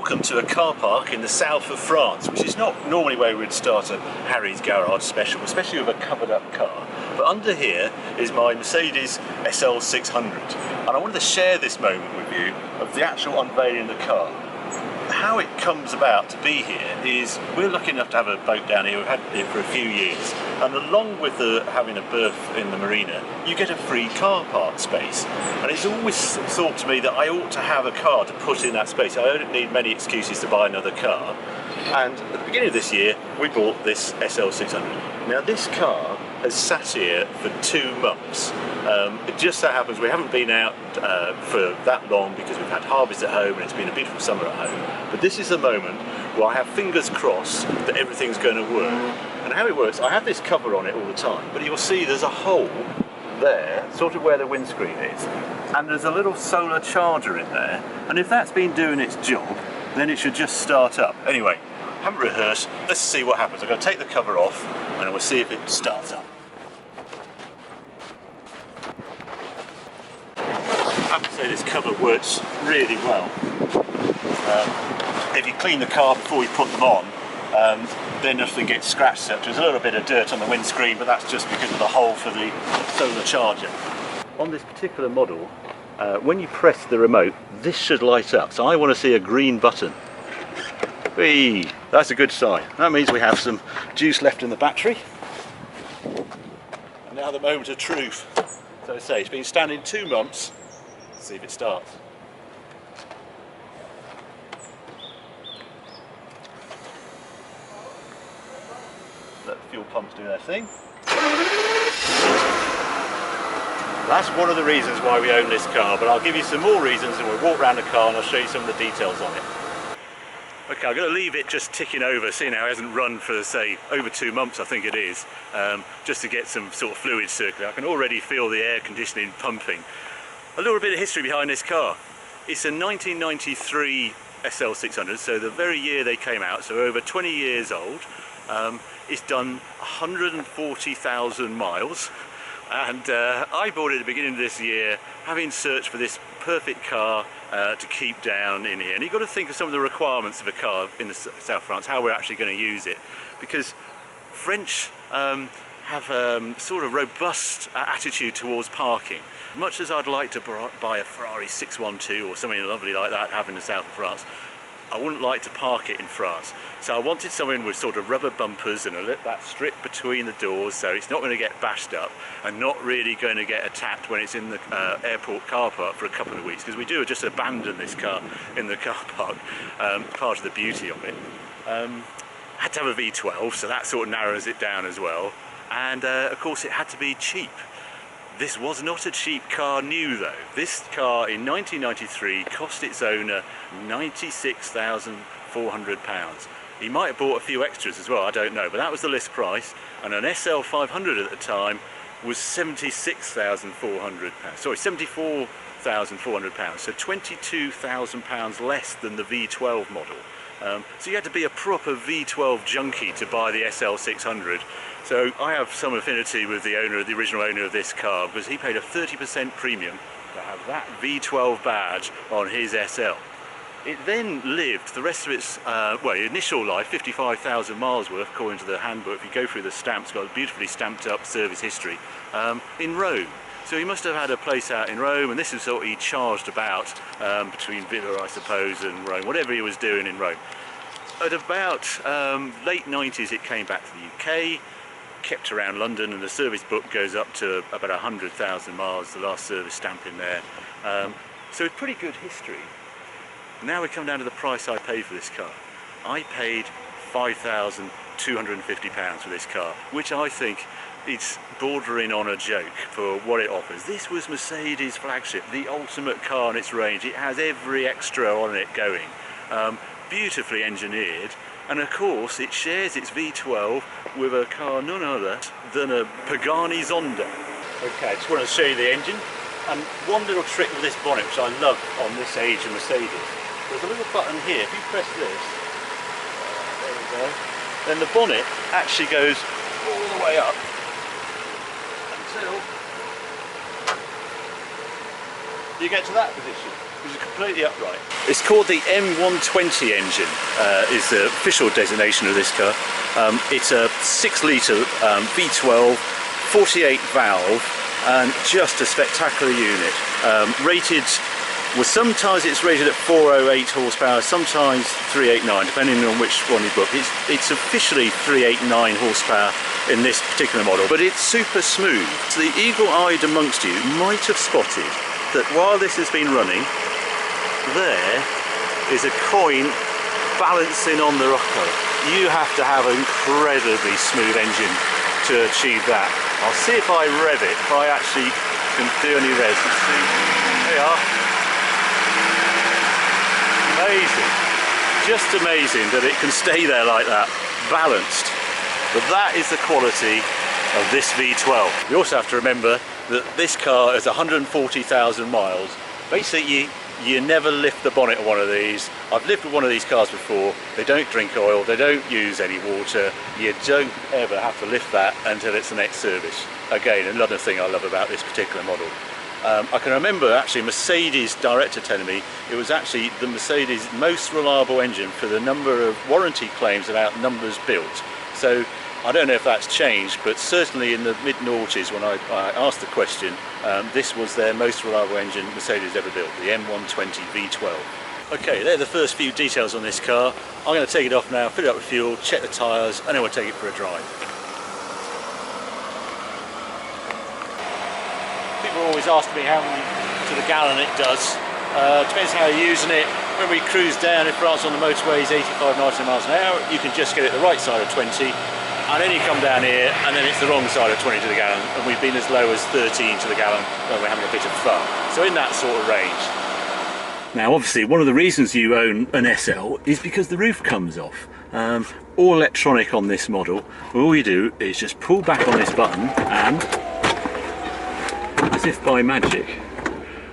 Welcome to a car park in the south of France, which is not normally where we'd start a Harry's Garage special, especially with a covered up car. But under here is my Mercedes SL600, and I wanted to share this moment with you of the actual unveiling of the car. How it comes about to be here is we're lucky enough to have a boat down here. We've had it for a few years, and along with having a berth in the marina, you get a free car park space. And it's always thought to me that I ought to have a car to put in that space. I don't need many excuses to buy another car. And at the beginning of this year, we bought this SL600. Now this car has sat here for 2 months. It just so happens we haven't been out for that long because we've had harvest at home and it's been a beautiful summer at home. But this is the moment where I have fingers crossed that everything's going to work. And how it works, I have this cover on it all the time, but you'll see there's a hole there, sort of where the windscreen is, and there's a little solar charger in there, and if that's been doing its job, then it should just start up. Anyway, haven't rehearsed, let's see what happens. I'm going to take the cover off and we'll see if it starts up. I have to say this cover works really well. If you clean the car before you put them on, then nothing gets scratched. So there's a little bit of dirt on the windscreen, but that's just because of the hole for the solar charger. On this particular model, when you press the remote, this should light up. So I want to see a green button. Whee! That's a good sign. That means we have some juice left in the battery. And now the moment of truth. So I say, it's been standing 2 months. Let's see if it starts. Let the fuel pumps do their thing. That's one of the reasons why we own this car, but I'll give you some more reasons and we'll walk around the car and I'll show you some of the details on it. Okay, I'm going to leave it just ticking over, seeing how it hasn't run for, say, over 2 months, I think it is, just to get some sort of fluid circulating. I can already feel the air conditioning pumping. A little bit of history behind this car. It's a 1993 SL600, so the very year they came out, so over 20 years old. It's done 140,000 miles, and I bought it at the beginning of this year, having searched for this perfect car to keep down in here. And you've got to think of some of the requirements of a car in the South of France, how we're actually going to use it, because French have a sort of robust attitude towards parking. Much as I'd like to buy a Ferrari 612 or something lovely like that, have in the south of France, I wouldn't like to park it in France. So I wanted something with sort of rubber bumpers and that strip between the doors, so it's not going to get bashed up and not really going to get attacked when it's in the airport car park for a couple of weeks, because we do just abandon this car in the car park, part of the beauty of it. Had to have a V12, so that sort of narrows it down as well, and of course it had to be cheap. This was not a cheap car new though. This car in 1993 cost its owner £96,400. He might have bought a few extras as well, I don't know, but that was the list price, and an SL500 at the time was £76,400. Sorry, £74,400, so £22,000 less than the V12 model. So you had to be a proper V12 junkie to buy the SL600. So I have some affinity with the owner, the original owner of this car, because he paid a 30% premium to have that V12 badge on his SL. It then lived the rest of its initial life, 55,000 miles worth, according to the handbook. If you go through the stamps, got a beautifully stamped up service history, in Rome. So he must have had a place out in Rome, and this is what he charged about between Villa, I suppose, and Rome, whatever he was doing in Rome. At about late 90s, it came back to the UK, kept around London, and the service book goes up to about 100,000 miles, the last service stamp in there. So it's pretty good history. Now we come down to the price I paid for this car. I paid £5,250 for this car, which I think it's bordering on a joke for what it offers. This was Mercedes' flagship, the ultimate car in its range. It has every extra on it going, beautifully engineered, and of course it shares its V12 with a car none other than a Pagani Zonda. Okay, I just want to show you the engine, and one little trick with this bonnet which I love on this age of Mercedes. There's a little button here, if you press this, there we go, then the bonnet actually goes all the way up until you get to that position. which is completely upright. It's called the M120 engine, is the official designation of this car. It's a 6-litre V12, 48 valve, and just a spectacular unit. Sometimes it's rated at 408 horsepower, sometimes 389, depending on which one you book. It's officially 389 horsepower in this particular model, but it's super smooth. So the eagle-eyed amongst you might have spotted that while this has been running, there is a coin balancing on the rocker. You have to have an incredibly smooth engine to achieve that. I'll see if I rev it, if I actually can do any revs. Let's see. There you are. Amazing. Just amazing that it can stay there like that, balanced. But that is the quality of this V12. You also have to remember that this car has 140,000 miles. Basically, you never lift the bonnet of one of these. I've lived with one of these cars before. They don't drink oil, they don't use any water. You don't ever have to lift that until it's the next service. Again, another thing I love about this particular model. I can remember actually Mercedes director telling me it was actually the Mercedes most reliable engine for the number of warranty claims about numbers built. So I don't know if that's changed, but certainly in the mid-noughties when I asked the question, this was their most reliable engine Mercedes ever built, the M120 V12. Okay, they're the first few details on this car. I'm going to take it off now, fill it up with fuel, check the tyres, and then we'll take it for a drive. People always ask me how many to the gallon it does. Depends how you're using it. When we cruise down in France on the motorways, 85, 90 miles an hour, you can just get it the right side of 20. And then you come down here and then it's the wrong side of 20 to the gallon, and we've been as low as 13 to the gallon when we're having a bit of fun. So in that sort of range. Now obviously one of the reasons you own an SL is because the roof comes off. All electronic on this model. All you do is just pull back on this button and, as if by magic.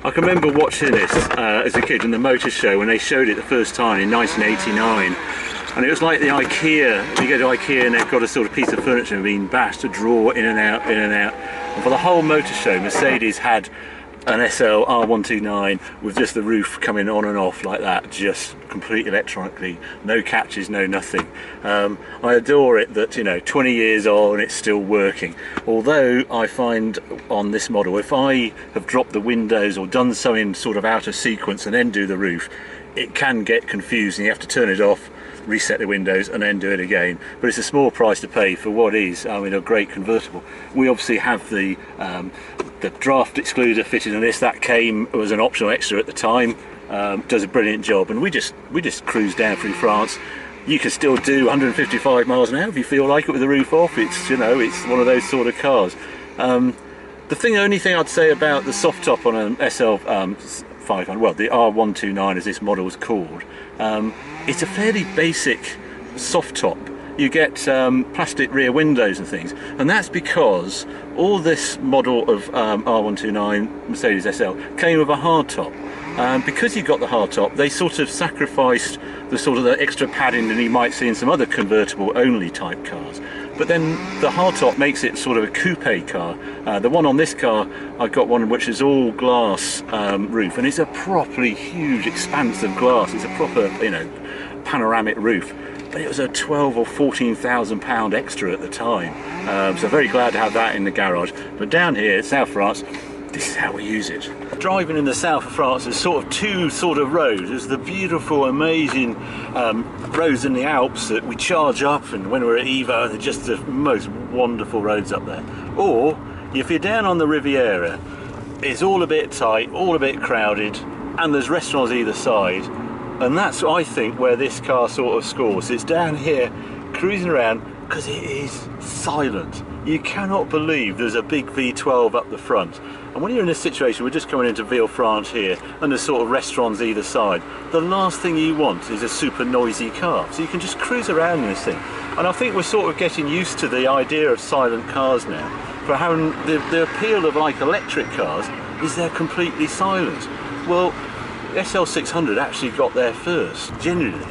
I can remember watching this as a kid in the motor show when they showed it the first time in 1989. And it was like the IKEA, you go to IKEA and they've got a sort of piece of furniture being bashed to draw in and out, in and out. And for the whole motor show, Mercedes had an SL R129 with just the roof coming on and off like that, just completely electronically, no catches, no nothing. I adore it that, you know, 20 years on it's still working. Although I find on this model, if I have dropped the windows or done something sort of out of sequence and then do the roof, it can get confusing. You have to turn it off, reset the windows and then do it again, but it's a small price to pay for what is, I mean, a great convertible. We obviously have the draft excluder fitted in this. That came as an optional extra at the time. Does a brilliant job, and we just cruise down through France. You can still do 155 miles an hour if you feel like it with the roof off. It's, you know, it's one of those sort of cars. The only thing I'd say about the soft top on an SL500, well, the R129 as this model is called, it's a fairly basic soft top. You get plastic rear windows and things, and that's because all this model of R129 Mercedes SL came with a hard top. Because you got the hard top, they sort of sacrificed the extra padding that you might see in some other convertible only type cars. But then the hardtop makes it sort of a coupe car. The one on this car, I got one which is all glass roof, and it's a properly huge expanse of glass. It's a proper, you know, panoramic roof. But it was a 12 or 14,000 pound extra at the time. So very glad to have that in the garage. But down here, South France, this is how we use it. Driving in the south of France, there's sort of two sort of roads. There's the beautiful, amazing roads in the Alps that we charge up, and when we're at Evo, they're just the most wonderful roads up there. Or if you're down on the Riviera, it's all a bit tight, all a bit crowded, and there's restaurants either side. And that's, I think, where this car sort of scores. It's down here cruising around because it is silent. You cannot believe there's a big V12 up the front. And when you're in this situation, we're just coming into Villefranche here, and there's sort of restaurants either side. The last thing you want is a super noisy car. So you can just cruise around in this thing. And I think we're sort of getting used to the idea of silent cars now. For having the appeal of like electric cars is they're completely silent. Well, SL600 actually got there first. Generally,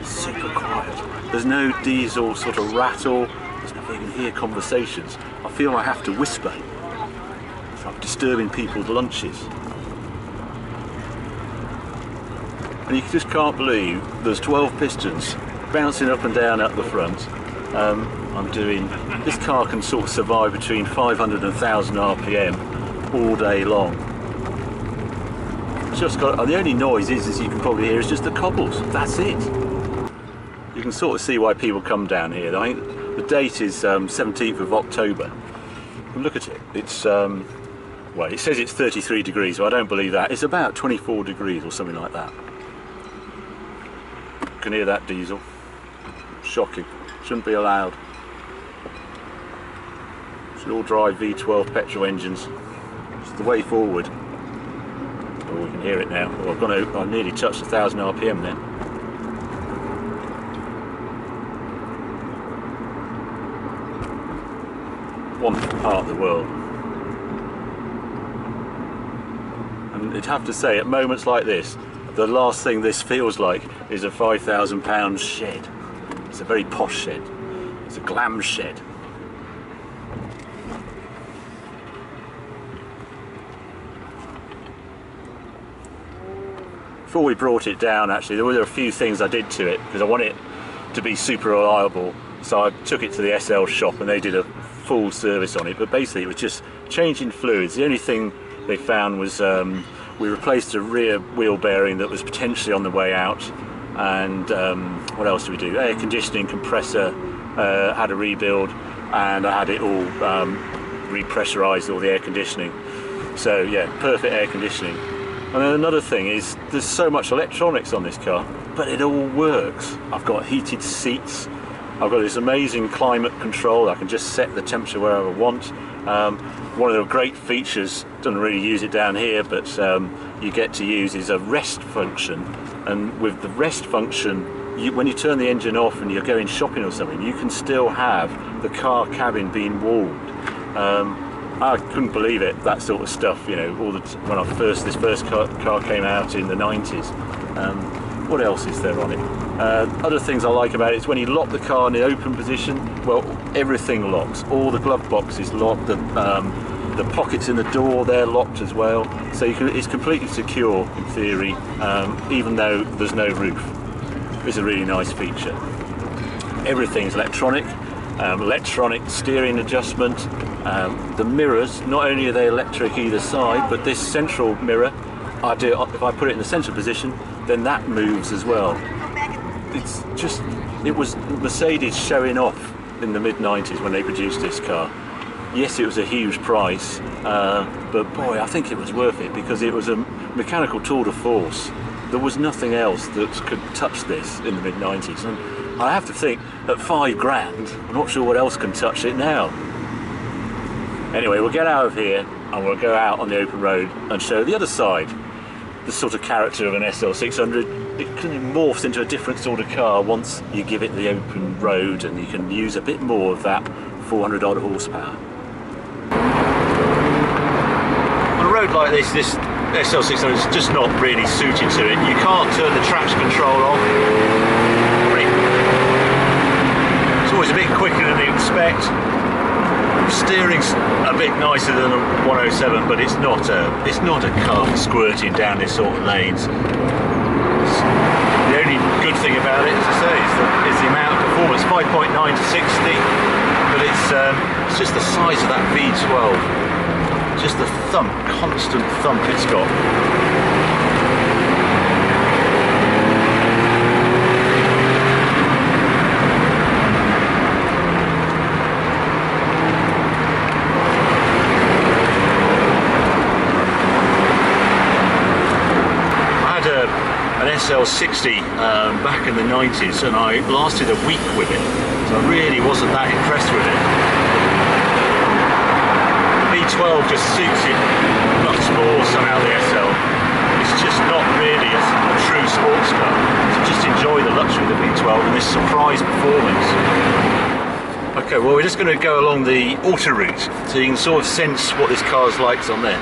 super quiet. There's no diesel sort of rattle. There's nothing you can hear conversations. I feel I have to whisper. It's like disturbing people's lunches. and you just can't believe there's 12 pistons bouncing up and down at the front. This car can sort of survive between 500 and 1000 RPM all day long. It's just got, the only noise is, as you can probably hear, is just the cobbles. That's it. You can sort of see why people come down here. I think the date is 17th of October. Look at it. It's well, it says it's 33 degrees, but I don't believe that. It's about 24 degrees or something like that. You can hear that diesel. Shocking. Shouldn't be allowed. Should all drive V12 petrol engines. It's the way forward. Oh, we can hear it now. Oh, I've nearly touched 1000 RPM then. Wonderful part of the world. And I'd have to say, at moments like this, the last thing this feels like is a £5,000 shed. It's a very posh shed. It's a glam shed. Before we brought it down, actually, there were a few things I did to it because I want it to be super reliable. So I took it to the SL shop and they did a full service on it, but basically it was just changing fluids. The only thing they found was we replaced a rear wheel bearing that was potentially on the way out, and what else did we do? Air conditioning compressor had a rebuild, and I had it all repressurized, all the air conditioning. So yeah, perfect air conditioning. And then another thing is there's so much electronics on this car, but it all works. I've got heated seats. I've got this amazing climate control. I can just set the temperature wherever I want. One of the great features, don't really use it down here, but you get to use is a rest function. And with the rest function, when you turn the engine off and you're going shopping or something, you can still have the car cabin being warmed. I couldn't believe it, that sort of stuff, you know, when this first car came out in the 90s. What else is there on it? Other things I like about it is when you lock the car in the open position, well, everything locks. All the glove boxes locked, the pockets in the door, they're locked as well. So it's completely secure in theory, even though there's no roof. It's a really nice feature. Everything's electronic. Electronic steering adjustment. The mirrors, not only are they electric either side, but this central mirror, if I put it in the central position, then that moves as well. It was Mercedes showing off in the mid-90s when they produced this car. Yes, it was a huge price, but boy, I think it was worth it because it was a mechanical tour de force. There was nothing else that could touch this in the mid-90s. And I have to think, at £5,000, I'm not sure what else can touch it now. Anyway, we'll get out of here and we'll go out on the open road and show the other side, the sort of character of an SL600. It kind of morphs into a different sort of car once you give it the open road and you can use a bit more of that 400 odd horsepower. On a road like this SL600 is just not really suited to it. You can't turn the traction control off. It's always a bit quicker than you expect. Steering's a bit nicer than a 107, but it's not a car squirting down this sort of lanes. The only good thing about it, as I say, is the amount of performance, 5.9 to 60, but it's just the size of that V12, just the thump, constant thump it's got. SL60 back in the 90s, and I lasted a week with it, so I really wasn't that impressed with it. The V12 just suits it much more somehow, the SL. It's just not really a true sports car, so just enjoy the luxury of the V12 and this surprise performance. Okay, well, we're just going to go along the auto route so you can sort of sense what this car's like on there.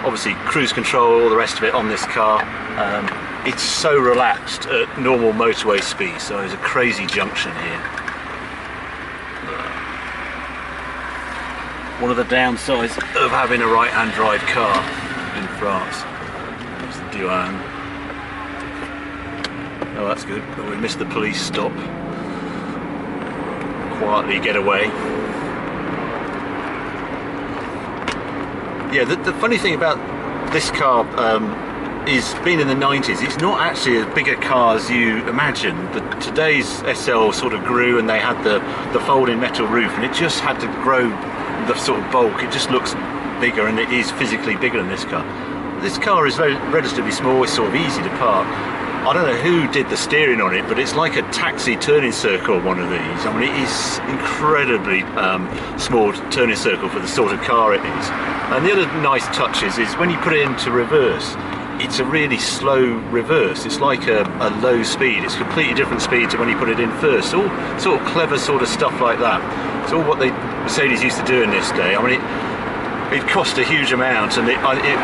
Obviously cruise control, all the rest of it on this car. It's so relaxed at normal motorway speed, so there's a crazy junction here. One of the downsides of having a right-hand drive car in France. There's the Douane. Oh, that's good. Oh, we missed the police stop. Quietly get away. Yeah, the funny thing about this car is being in the 90s, it's not actually as big a car as you imagine. Today's SL sort of grew, and they had the folding metal roof, and it just had to grow the sort of bulk. It just looks bigger, and it is physically bigger than this car. This car is relatively small, it's sort of easy to park. I don't know who did the steering on it, but it's like a taxi turning circle, one of these. I mean, it is incredibly small turning circle for the sort of car it is. And the other nice touches is when you put it into reverse, it's a really slow reverse. It's like a low speed. It's completely different speed to when you put it in first. All sort of clever sort of stuff like that. It's all what the Mercedes used to do in this day. I mean, it cost a huge amount, and it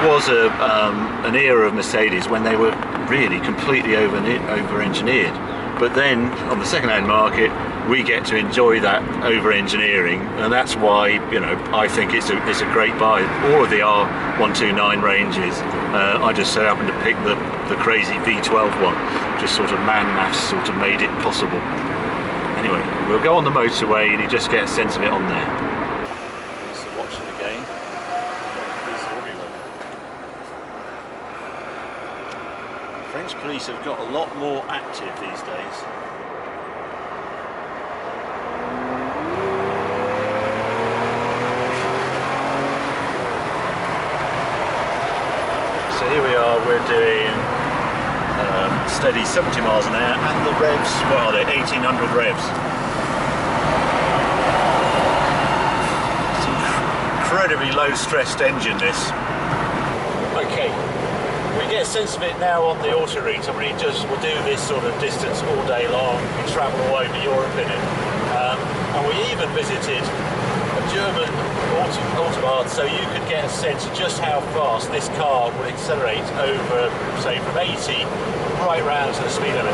was an era of Mercedes when they were really completely over-engineered. But then on the second-hand market, we get to enjoy that over-engineering, and that's why, you know, I think it's a great buy. All of the R129 ranges, I just so happened to pick the crazy V12 one. Just sort of man-maths sort of made it possible. Anyway, we'll go on the motorway and you just get a sense of it on there. Just watch it again. French police have got a lot more active these days. So here we are, we're doing steady 70 miles an hour, and the revs, what are they, 1800 revs. It's an incredibly low stressed engine, this. Okay, we get a sense of it now on the auto reads. I mean, we'll do this sort of distance all day long. We travel all over Europe in it. And we even visited a German autobahn, so you could get a sense of just how fast this car would accelerate over, say, from 80 right round to the speed limit.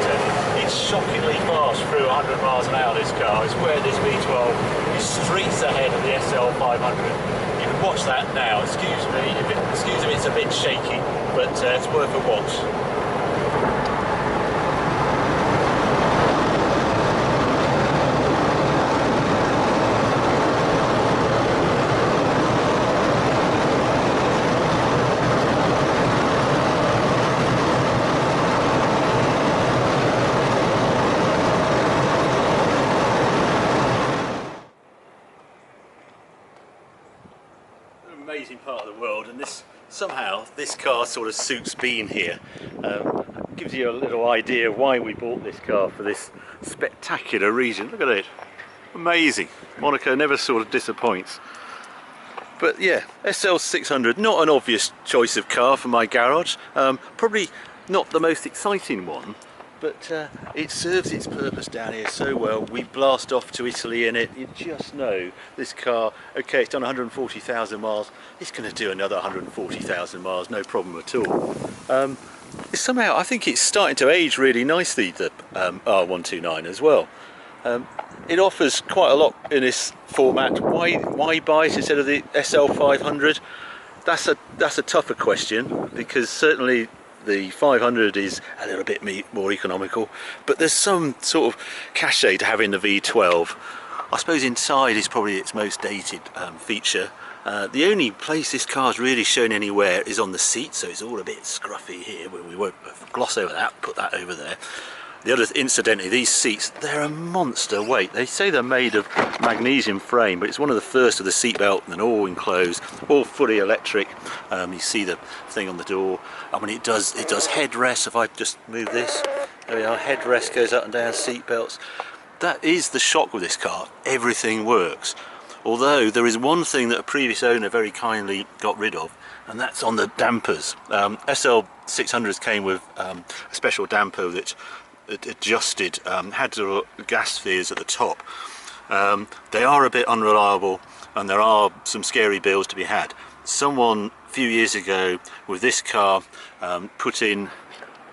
It's shockingly fast through 100 miles an hour, this car. It's where this V12 is streets ahead of the SL500. You can watch that now. Excuse me if it's a bit shaky, but it's worth a watch. Amazing part of the world, and somehow this car sort of suits being here. Gives you a little idea of why we bought this car, for this spectacular region. Look at it, amazing. Monaco never sort of disappoints. But yeah, SL600, not an obvious choice of car for my garage. Probably not the most exciting one, but it serves its purpose down here so well. We blast off to Italy in it. You just know this car, okay, it's done 140,000 miles, it's going to do another 140,000 miles, no problem at all. Somehow I think it's starting to age really nicely, the R129 as well. It offers quite a lot in this format. Why buy it instead of the SL500? That's a tougher question, because certainly the 500 is a little bit more economical, but there's some sort of cachet to having the V12. I suppose inside is probably its most dated feature. The only place this car's really shown anywhere is on the seat, so it's all a bit scruffy here, but we won't gloss over that, put that over there. The other, incidentally, these seats, they're a monster weight. They say they're made of magnesium frame, but it's one of the first of the seat belt, and all enclosed, all fully electric. You see the thing on the door. I mean, it does headrest. If I just move this, there we are, headrest goes up and down, seat belts. That is the shock with this car. Everything works. Although there is one thing that a previous owner very kindly got rid of, and that's on the dampers. SL600s came with a special damper that adjusted, had the gas spheres at the top. They are a bit unreliable, and there are some scary bills to be had. Someone a few years ago with this car put in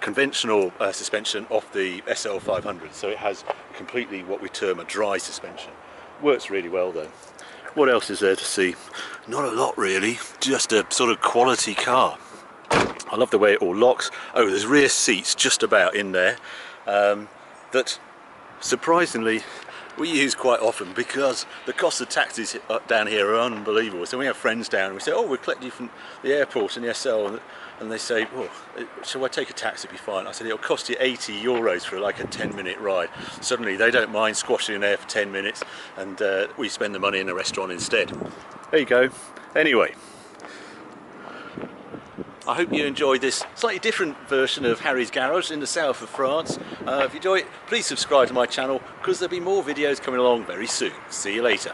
conventional suspension off the SL500, so it has completely what we term a dry suspension. Works really well though. What else is there to see? Not a lot really, just a sort of quality car. I love the way it all locks. Oh, there's rear seats just about in there. that surprisingly we use quite often, because the cost of taxis down here are unbelievable. So we have friends down and we say, oh, we'll collect you from the airport in the SL, and they say, oh, shall I take a taxi? It'll be fine. I said, it'll cost you €80 for like a 10-minute ride. Suddenly they don't mind squashing in there for 10 minutes, and we spend the money in a restaurant instead. There you go. Anyway, I hope you enjoyed this slightly different version of Harry's Garage in the south of France. If you enjoy it, please subscribe to my channel, because there'll be more videos coming along very soon. See you later.